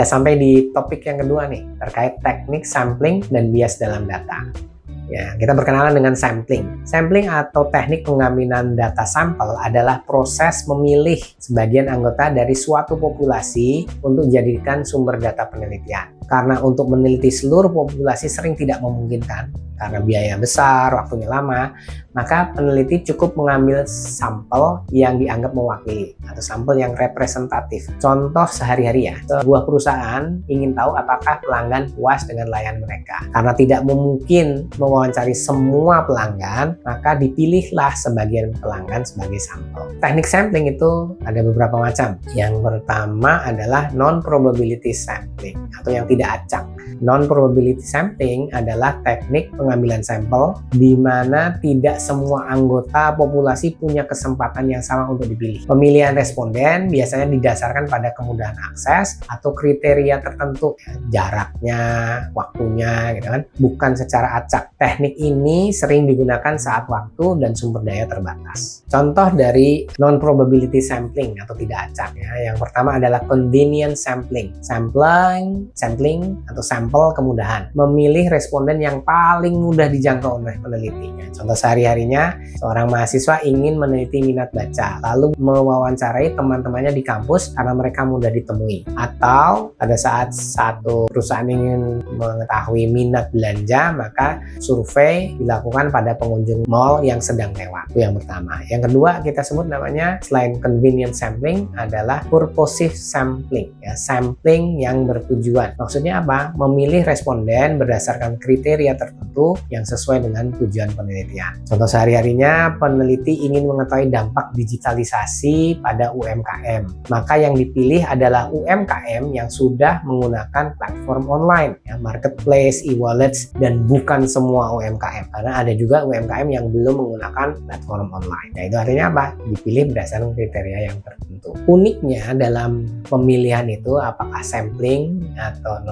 Kita sampai di topik yang kedua nih, terkait teknik sampling dan bias dalam data. Ya, kita berkenalan dengan sampling. Sampling atau teknik pengambilan data sampel adalah proses memilih sebagian anggota dari suatu populasi untuk dijadikan sumber data penelitian. Karena untuk meneliti seluruh populasi sering tidak memungkinkan, karena biaya besar, waktunya lama, maka peneliti cukup mengambil sampel yang dianggap mewakili atau sampel yang representatif. Contoh sehari-hari ya, sebuah perusahaan ingin tahu apakah pelanggan puas dengan layanan mereka. Karena tidak mungkin mewawancari semua pelanggan, maka dipilihlah sebagian pelanggan sebagai sampel. Teknik sampling itu ada beberapa macam. Yang pertama adalah non-probability sampling atau yang tidak acak. Non-probability sampling adalah teknik pengambilan sampel di mana tidak semua anggota populasi punya kesempatan yang sama untuk dipilih. Pemilihan responden biasanya didasarkan pada kemudahan akses atau kriteria tertentu, jaraknya, waktunya, gitu kan, bukan secara acak. Teknik ini sering digunakan saat waktu dan sumber daya terbatas. Contoh dari non-probability sampling atau tidak acak ya, yang pertama adalah convenience sampling. Sampling atau sampel kemudahan, memilih responden yang paling mudah dijangkau oleh penelitinya. Contoh sehari-harinya, seorang mahasiswa ingin meneliti minat baca, lalu mewawancarai teman-temannya di kampus karena mereka mudah ditemui. Atau pada saat satu perusahaan ingin mengetahui minat belanja, maka survei dilakukan pada pengunjung mall yang sedang lewat. Itu yang pertama. Yang kedua kita sebut namanya, selain convenience sampling, adalah purposive sampling, ya, sampling yang bertujuan. Maksudnya apa? Memilih responden berdasarkan kriteria tertentu yang sesuai dengan tujuan penelitian. Contoh sehari-harinya, peneliti ingin mengetahui dampak digitalisasi pada UMKM. Maka yang dipilih adalah UMKM yang sudah menggunakan platform online, ya, marketplace, e-wallets, dan bukan semua UMKM. Karena ada juga UMKM yang belum menggunakan platform online. Nah, itu artinya apa? Dipilih berdasarkan kriteria yang tertentu. Uniknya dalam pemilihan itu, apakah sampling atau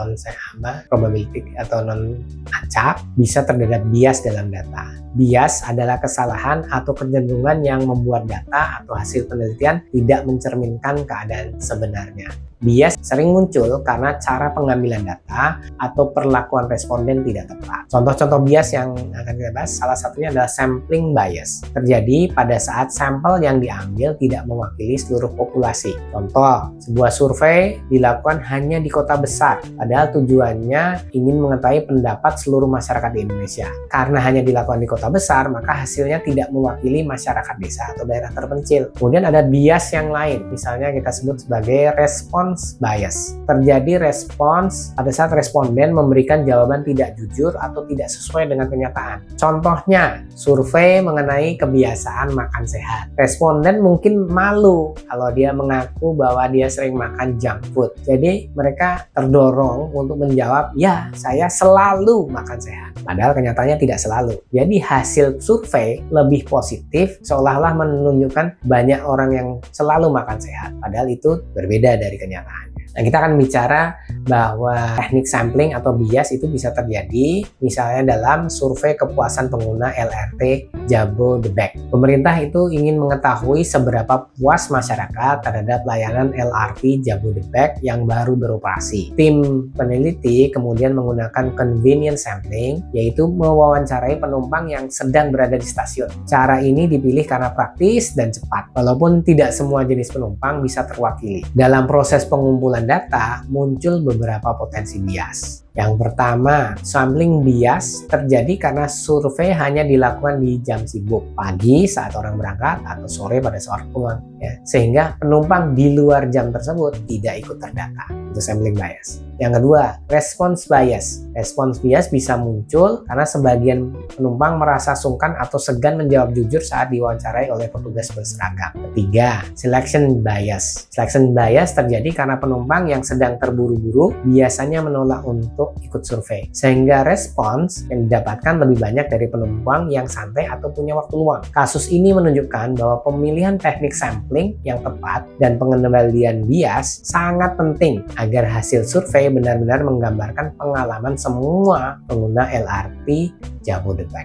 probability atau non acak, bisa terdapat bias dalam data. Bias adalah kesalahan atau kecenderungan yang membuat data atau hasil penelitian tidak mencerminkan keadaan sebenarnya. Bias sering muncul karena cara pengambilan data atau perlakuan responden tidak tepat. Contoh-contoh bias yang akan kita bahas, salah satunya adalah sampling bias. Terjadi pada saat sampel yang diambil tidak mewakili seluruh populasi. Contoh, sebuah survei dilakukan hanya di kota besar, padahal tujuannya ingin mengetahui pendapat seluruh masyarakat di Indonesia. Karena hanya dilakukan di kota besar, maka hasilnya tidak mewakili masyarakat desa atau daerah terpencil. Kemudian ada bias yang lain, misalnya kita sebut sebagai response bias. Terjadi respons pada saat responden memberikan jawaban tidak jujur atau tidak sesuai dengan kenyataan. Contohnya, survei mengenai kebiasaan makan sehat. Responden mungkin malu kalau dia mengaku bahwa dia sering makan junk food. Jadi mereka terdorong untuk menjawab, ya saya selalu makan sehat. Padahal kenyataannya tidak selalu. Jadi hasil survei lebih positif, seolah-olah menunjukkan banyak orang yang selalu makan sehat. Padahal itu berbeda dari kenyataan. Nah, kita akan bicara bahwa teknik sampling atau bias itu bisa terjadi misalnya dalam survei kepuasan pengguna LRT Jabodebek. Pemerintah itu ingin mengetahui seberapa puas masyarakat terhadap layanan LRT Jabodebek yang baru beroperasi. Tim peneliti kemudian menggunakan convenience sampling, yaitu mewawancarai penumpang yang sedang berada di stasiun. Cara ini dipilih karena praktis dan cepat, walaupun tidak semua jenis penumpang bisa terwakili. Dalam proses pengumpulan data, muncul beberapa potensi bias. Yang pertama, sampling bias terjadi karena survei hanya dilakukan di jam sibuk, pagi saat orang berangkat atau sore pada saat pulang, ya. Sehingga penumpang di luar jam tersebut tidak ikut terdata. Itu sampling bias. Yang kedua, response bias. Response bias bisa muncul karena sebagian penumpang merasa sungkan atau segan menjawab jujur saat diwawancarai oleh petugas berseragam. Ketiga, selection bias. Selection bias terjadi karena penumpang yang sedang terburu-buru biasanya menolak untuk ikut survei, sehingga respons yang didapatkan lebih banyak dari penumpang yang santai atau punya waktu luang. Kasus ini menunjukkan bahwa pemilihan teknik sampling yang tepat dan pengendalian bias sangat penting agar hasil survei benar-benar menggambarkan pengalaman semua pengguna LRT Jabodebek.